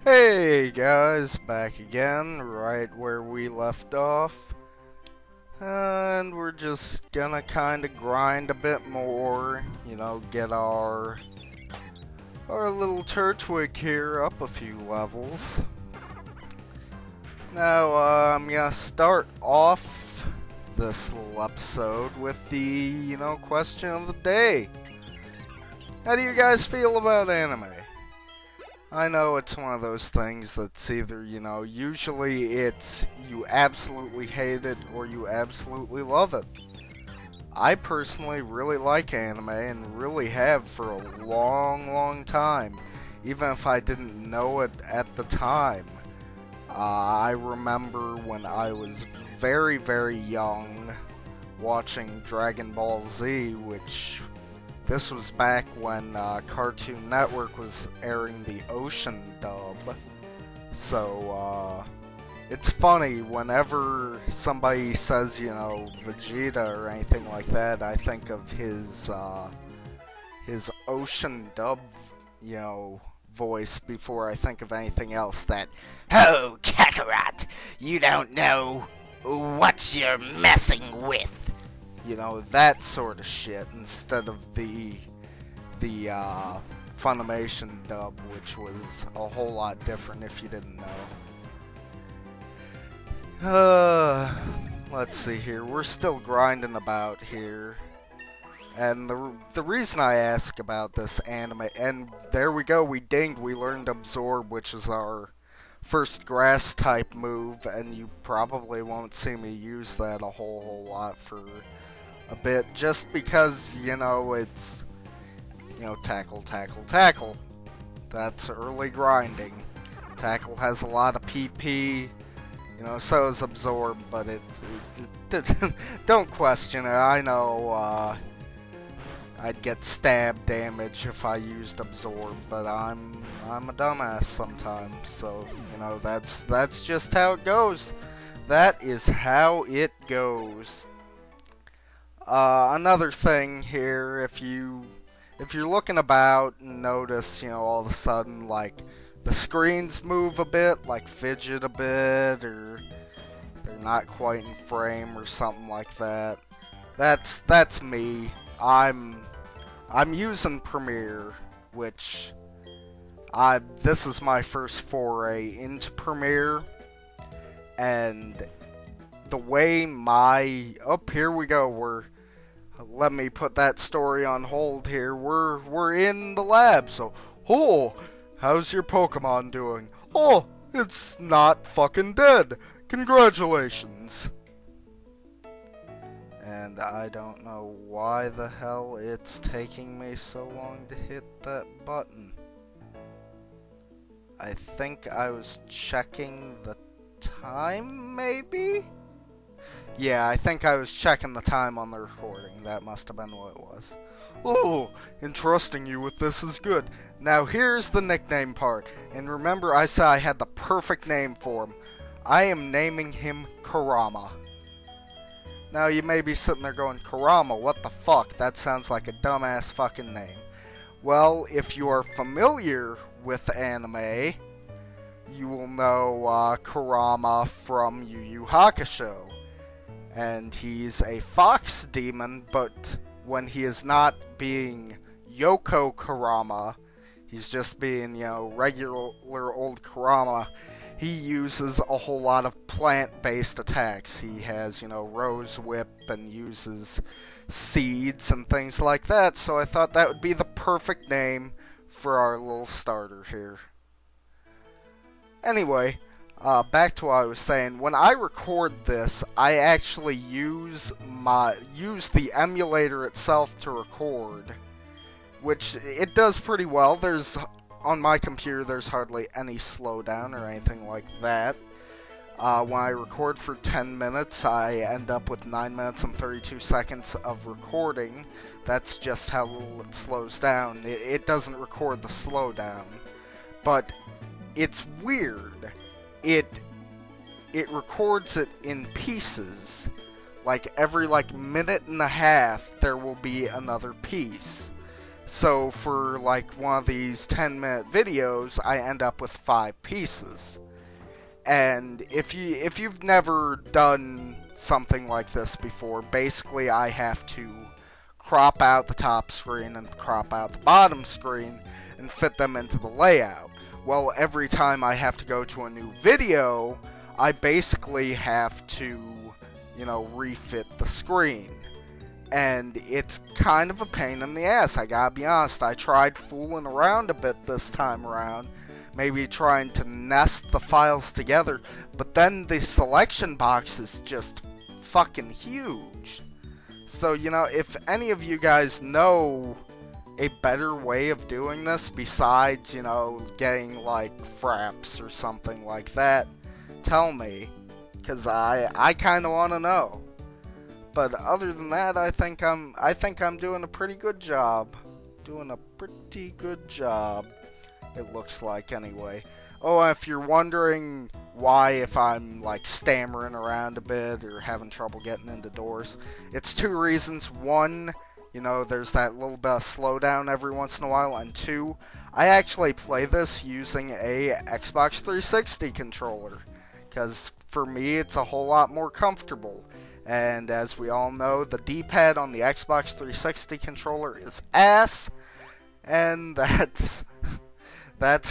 Hey guys, back again, right where we left off. And we're just gonna kinda grind a bit more, get our little Turtwig here up a few levels. Now, I'm gonna start off this little episode with the, question of the day. How do you guys feel about anime? I know it's one of those things that's either, usually it's you absolutely hate it or you absolutely love it. I personally really like anime and really have for a long time, even if I didn't know it at the time. I remember when I was very young watching Dragon Ball Z, which this was back when Cartoon Network was airing the Ocean dub. So, it's funny, whenever somebody says, Vegeta or anything like that, I think of his Ocean dub, voice before I think of anything else. That, "Oh, Kakarot, you don't know what you're messing with." That sort of shit, instead of the Funimation dub, which was a whole lot different if you didn't know. Let's see here. We're still grinding about here. And the reason I ask about this anime, and there we go, we dinged, we learned Absorb, which is our first grass type move, and you probably won't see me use that a whole lot for a bit, just because, it's, tackle. That's early grinding. Tackle has a lot of PP, so is Absorb, but it don't question it. I know, I'd get stab damage if I used Absorb, but I'm a dumbass sometimes, so, that's just how it goes. That is how it goes. Another thing here, if you're looking about and notice, all of a sudden, like, the screens move a bit, like fidget a bit, or they're not quite in frame or something like that, that's me. I'm using Premiere, which this is my first foray into Premiere, and the way here we go, let me put that story on hold here. We're in the lab, so, oh, how's your Pokemon doing? Oh, it's not fucking dead. Congratulations. And I don't know why the hell it's taking me so long to hit that button. I think I was checking the time, maybe? Yeah, I think I was checking the time on the recording. That must have been what it was. Oh, entrusting you with this is good. Now here's the nickname part. And remember, I said I had the perfect name for him. I am naming him Kurama. Now you may be sitting there going, Kurama, what the fuck? That sounds like a dumbass fucking name. Well, if you are familiar with anime, you will know Kurama from Yu Yu Hakusho. And he's a fox demon, but when he is not being Yoko Kurama, he's just being, regular old Kurama, he uses a whole lot of plant-based attacks. He has, Rose Whip and uses seeds and things like that, so I thought that would be the perfect name for our little starter here. Anyway, back to what I was saying. When I record this, I actually use the emulator itself to record, which it does pretty well. On my computer, there's hardly any slowdown or anything like that. When I record for 10 minutes, I end up with 9 minutes and 32 seconds of recording. That's just how little it slows down. It doesn't record the slowdown, but it's weird. It records it in pieces. Like every minute and a half there will be another piece. So for like one of these 10-minute videos, I end up with 5 pieces. And if you've never done something like this before, basically I have to crop out the top screen and crop out the bottom screen and fit them into the layout. Well, every time I have to go to a new video, I basically have to, refit the screen. And it's kind of a pain in the ass, I gotta be honest. I tried fooling around a bit this time around, maybe trying to nest the files together, but then the selection box is just fucking huge. So, if any of you guys know a better way of doing this besides, getting like fraps or something like that, tell me, because I kind of want to know. But other than that, I think I'm doing a pretty good job. It looks like, anyway. Oh, if you're wondering why, if I'm like stammering around a bit or having trouble getting into doors, it's 2 reasons. 1, there's that little bit of slowdown every once in a while, and 2, I actually play this using a Xbox 360 controller, because for me it's a whole lot more comfortable. And as we all know, the D-pad on the Xbox 360 controller is ass, and that's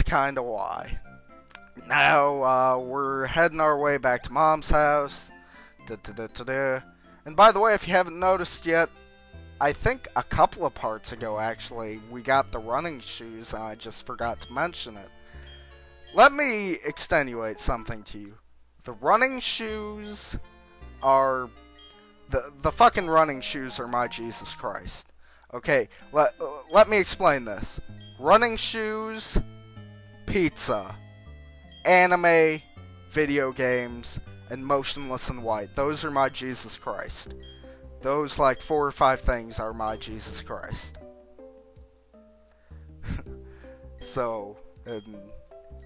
kind of why. Now, we're heading our way back to Mom's house. And by the way, if you haven't noticed yet, I think a couple of parts ago, actually, we got the running shoes, and I just forgot to mention it. Let me extenuate something to you. The running shoes are... The fucking running shoes are my Jesus Christ. Okay, let me explain this. Running shoes, pizza, anime, video games, and motionless in white. Those are my Jesus Christ. Those, like, 4 or 5 things are my Jesus Christ. So, and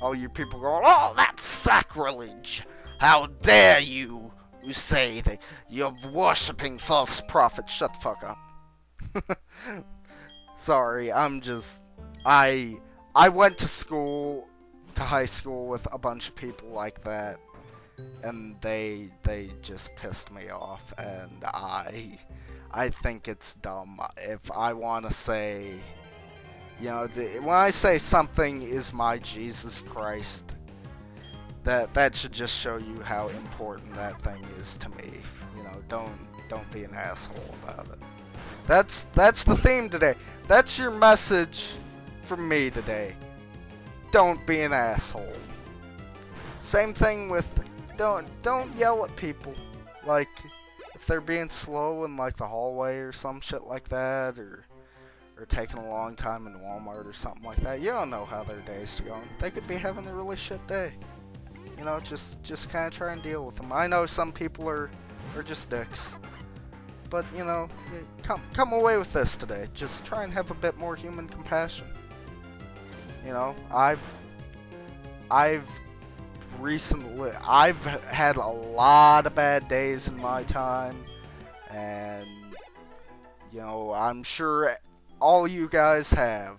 all you people go, oh, that's sacrilege! How dare you say that you're worshipping false prophets? Shut the fuck up. Sorry, I went to high school with a bunch of people like that, and they just pissed me off, and I think it's dumb. If I want to say, when I say something is my Jesus Christ, that should just show you how important that thing is to me. Don't be an asshole about it. That's the theme today. That's your message from me today. Don't be an asshole. Same thing with don't yell at people. Like, if they're being slow in like the hallway or some shit like that, or taking a long time in Walmart or something like that. You don't know how their day's going. They could be having a really shit day. Just kind of try and deal with them. I know some people are just dicks, but come away with this today. Just try and have a bit more human compassion. I've had a lot of bad days in my time, and I'm sure all you guys have.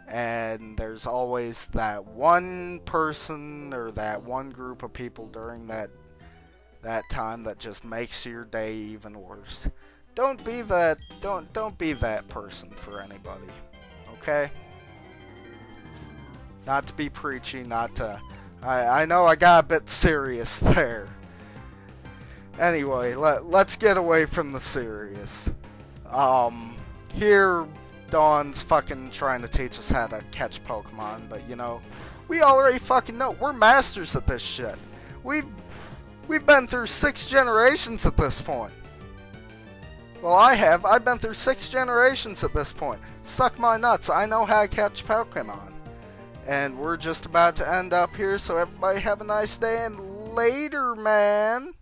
And there's always that one person or that one group of people during that time that just makes your day even worse. Don't be that person for anybody. Okay? Not to be preachy, not to... I know I got a bit serious there. Anyway, let's get away from the serious. Here... Dawn's fucking trying to teach us how to catch Pokemon, but we already fucking know. We're masters at this shit. We've been through 6 generations at this point. Well, I've been through 6 generations at this point. Suck my nuts. I know how to catch Pokemon. And we're just about to end up here, so everybody have a nice day, and later, man.